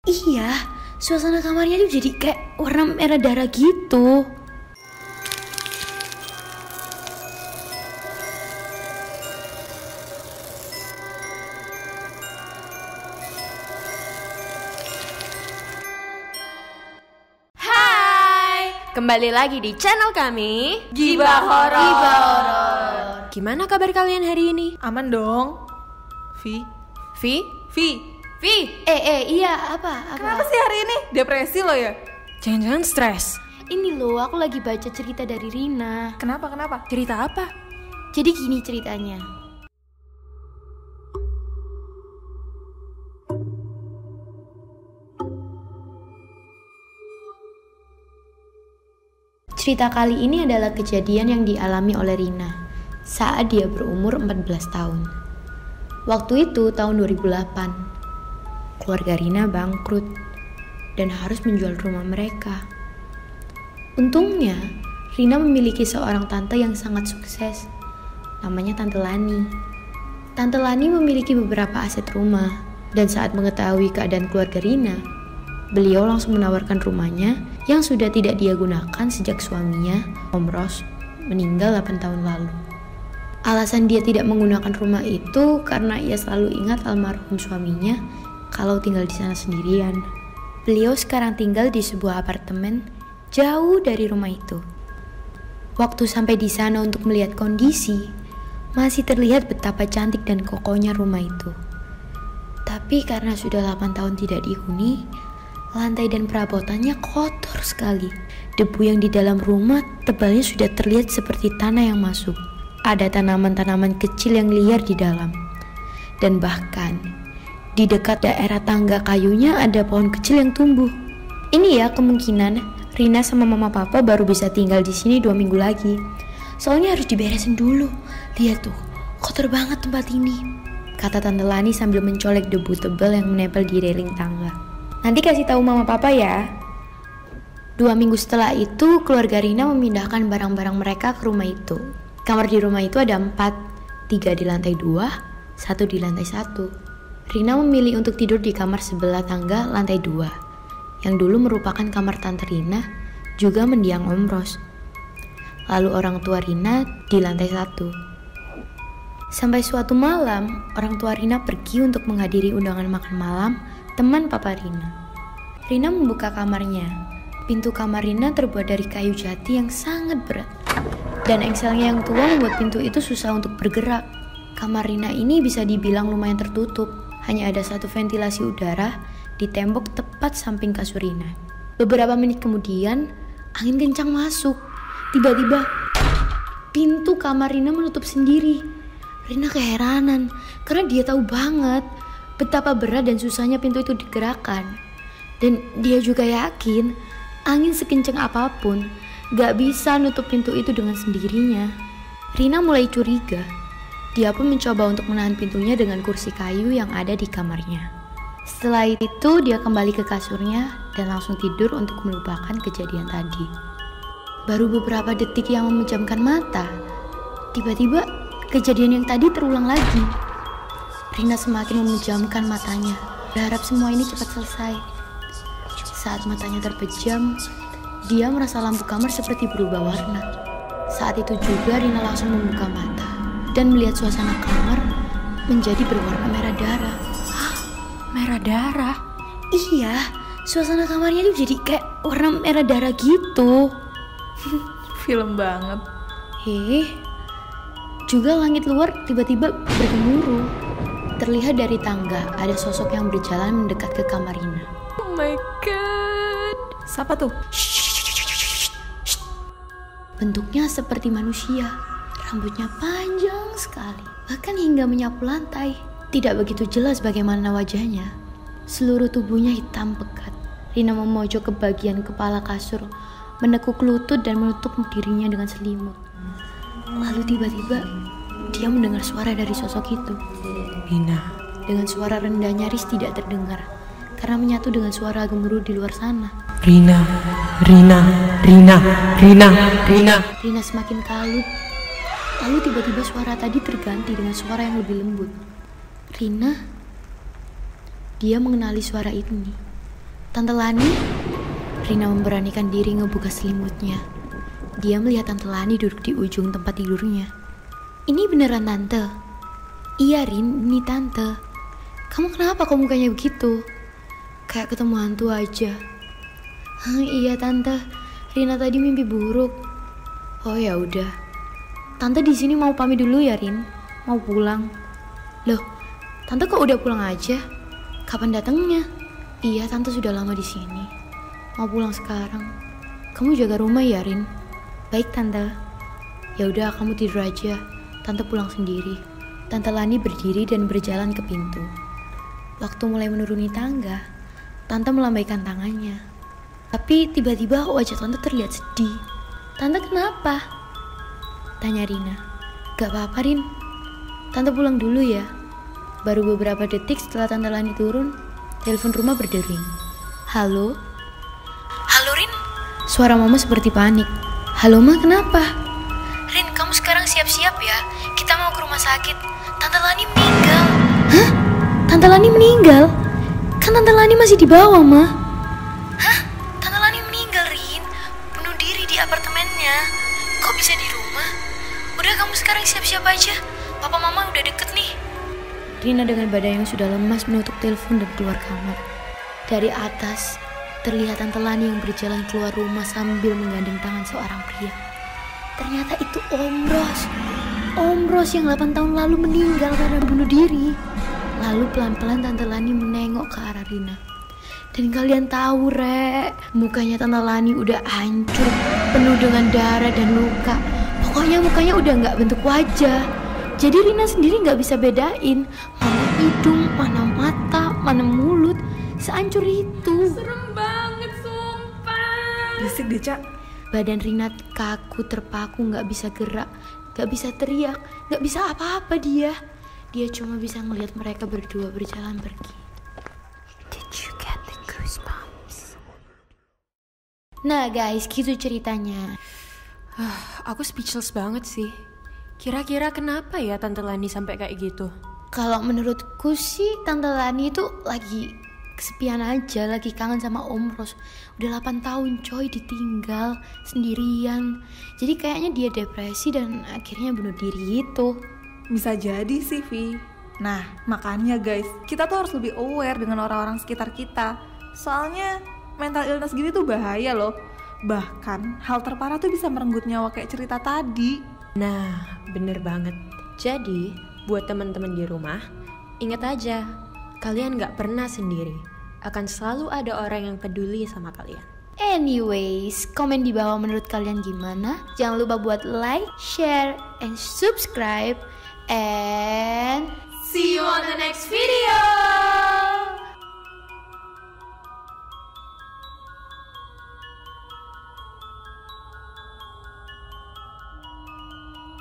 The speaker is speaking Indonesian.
Iya, suasana kamarnya tuh jadi kayak warna merah darah gitu. Kembali lagi di channel kami Gibah Horor. Gimana kabar kalian hari ini? Aman dong. Vi. Iya, apa? Kenapa sih hari ini? Depresi lo ya? Jangan-jangan stres. Ini loh, aku lagi baca cerita dari Rina. Kenapa? Cerita apa? Jadi gini ceritanya. Cerita kali ini adalah kejadian yang dialami oleh Rina saat dia berumur 14 tahun. Waktu itu tahun 2008. Keluarga Rina bangkrut dan harus menjual rumah mereka. Untungnya, Rina memiliki seorang tante yang sangat sukses. Namanya Tante Lani. Tante Lani memiliki beberapa aset rumah dan saat mengetahui keadaan keluarga Rina, beliau langsung menawarkan rumahnya yang sudah tidak dia gunakan sejak suaminya, Om Ros, meninggal 8 tahun lalu. Alasan dia tidak menggunakan rumah itu karena ia selalu ingat almarhum suaminya kalau tinggal di sana sendirian. Beliau sekarang tinggal di sebuah apartemen jauh dari rumah itu. Waktu sampai di sana untuk melihat kondisi, masih terlihat betapa cantik dan kokohnya rumah itu. Tapi karena sudah 8 tahun tidak dihuni, lantai dan perabotannya kotor sekali. Debu yang di dalam rumah tebalnya sudah terlihat seperti tanah yang masuk. Ada tanaman-tanaman kecil yang liar di dalam. Dan bahkan di dekat daerah tangga kayunya ada pohon kecil yang tumbuh. Ini ya kemungkinan Rina sama mama papa baru bisa tinggal di sini 2 minggu lagi. Soalnya harus diberesin dulu. Lihat tuh, kotor banget tempat ini, kata Tante Lani sambil mencolek debu tebal yang menempel di railing tangga. Nanti kasih tahu mama papa ya. 2 minggu setelah itu, keluarga Rina memindahkan barang-barang mereka ke rumah itu. Kamar di rumah itu ada 4, 3 di lantai 2, 1 di lantai 1. Rina memilih untuk tidur di kamar sebelah tangga lantai 2, yang dulu merupakan kamar tante Rina, juga mendiang Om Ros. Lalu orang tua Rina di lantai 1. Sampai suatu malam, orang tua Rina pergi untuk menghadiri undangan makan malam teman papa Rina. Rina membuka kamarnya. Pintu kamar Rina terbuat dari kayu jati yang sangat berat. Dan engselnya yang tua membuat pintu itu susah untuk bergerak. Kamar Rina ini bisa dibilang lumayan tertutup. Hanya ada satu ventilasi udara di tembok tepat samping kasur Rina. Beberapa menit kemudian, angin kencang masuk. Tiba-tiba, pintu kamar Rina menutup sendiri. Rina keheranan karena dia tahu banget betapa berat dan susahnya pintu itu digerakkan. Dan dia juga yakin angin sekencang apapun gak bisa nutup pintu itu dengan sendirinya. Rina mulai curiga. Dia pun mencoba untuk menahan pintunya dengan kursi kayu yang ada di kamarnya. Setelah itu dia kembali ke kasurnya dan langsung tidur untuk melupakan kejadian tadi. Baru beberapa detik yang memejamkan mata, tiba-tiba kejadian yang tadi terulang lagi. Rina semakin memejamkan matanya, berharap semua ini cepat selesai. Saat matanya terpejam, dia merasa lampu kamar seperti berubah warna. Saat itu juga Rina langsung membuka mata dan melihat suasana kamar menjadi berwarna merah darah. Hah? Merah darah? Iya, suasana kamarnya tuh jadi kayak warna merah darah gitu. Film banget. Juga langit luar tiba-tiba bergemuruh. Terlihat dari tangga ada sosok yang berjalan mendekat ke kamar Rina. Oh my god. Siapa tuh? Bentuknya seperti manusia. Rambutnya panjang sekali, bahkan hingga menyapu lantai. Tidak begitu jelas bagaimana wajahnya. Seluruh tubuhnya hitam pekat. Rina memojok ke bagian kepala kasur, menekuk lutut dan menutup dirinya dengan selimut. Lalu tiba-tiba dia mendengar suara dari sosok itu. Rina. Dengan suara rendah nyaris tidak terdengar karena menyatu dengan suara gemuruh di luar sana. Rina. Rina semakin kalut. Lalu tiba-tiba suara tadi terganti dengan suara yang lebih lembut. Rina. Dia mengenali suara ini. Tante Lani? Rina memberanikan diri ngebuka selimutnya. Dia melihat Tante Lani duduk di ujung tempat tidurnya. Ini beneran Tante? Iya Rin, ini Tante. Kamu kenapa kok mukanya begitu? Kayak ketemu hantu aja. Iya Tante, Rina tadi mimpi buruk. Oh ya udah. Tante di sini mau pamit dulu ya Rin. Mau pulang. Loh, Tante kok udah pulang aja? Kapan datangnya? Iya, Tante sudah lama di sini. Mau pulang sekarang. Kamu jaga rumah ya Rin? Baik Tante. Ya udah, kamu tidur aja. Tante pulang sendiri. Tante Lani berdiri dan berjalan ke pintu. Waktu mulai menuruni tangga, Tante melambaikan tangannya. Tapi tiba-tiba wajah Tante terlihat sedih. Tante kenapa? Tanya Rina. Gak apa-apa Rin. Tante pulang dulu ya. Baru beberapa detik setelah Tante Lani turun, telepon rumah berdering. Halo? Halo Rin? Suara mama seperti panik. Halo ma, kenapa? Rin, kamu sekarang siap-siap ya. Kita mau ke rumah sakit. Tante Lani meninggal. Hah? Tante Lani meninggal? Kan Tante Lani masih di bawah, Ma. Hah? Tante Lani meninggal, Rin. Bunuh diri di apartemennya. Kok bisa di rumah? Udah, kamu sekarang siap-siap aja. Papa mama udah deket nih. Rina dengan badan yang sudah lemas menutup telepon dan keluar kamar. Dari atas, terlihat Tante Lani yang berjalan keluar rumah sambil menggandeng tangan seorang pria. Ternyata itu Om Ros. Om Ros yang 8 tahun lalu meninggal karena bunuh diri. Lalu pelan-pelan Tante Lani menengok ke arah Rina. Dan kalian tahu Rek, mukanya Tante Lani udah hancur, penuh dengan darah dan luka. Pokoknya mukanya udah gak bentuk wajah. Jadi Rina sendiri gak bisa bedain mana hidung, mana mata, mana mulut. Sehancur itu. Serem banget, sumpah. Berisik deh, Cak. Badan Rina kaku, terpaku, gak bisa gerak, gak bisa teriak, gak bisa apa-apa dia. Dia cuma bisa ngelihat mereka berdua berjalan pergi. Did you get the goosebumps? Nah guys, gitu ceritanya. Aku speechless banget sih. Kira-kira kenapa ya Tante Lani sampai kayak gitu? Kalau menurutku sih Tante Lani itu lagi kesepian aja, lagi kangen sama Om Ros. Udah 8 tahun coy ditinggal sendirian. Jadi kayaknya dia depresi dan akhirnya bunuh diri gitu. Bisa jadi sih, Vi. Nah, makanya guys, kita tuh harus lebih aware dengan orang-orang sekitar kita. Soalnya mental illness gini tuh bahaya loh. Bahkan hal terparah tuh bisa merenggut nyawa kayak cerita tadi. Nah, bener banget. Jadi, buat teman-teman di rumah, ingat aja, kalian gak pernah sendiri. Akan selalu ada orang yang peduli sama kalian. Anyways, komen di bawah menurut kalian gimana. Jangan lupa buat like, share, and subscribe. And See you on the next video!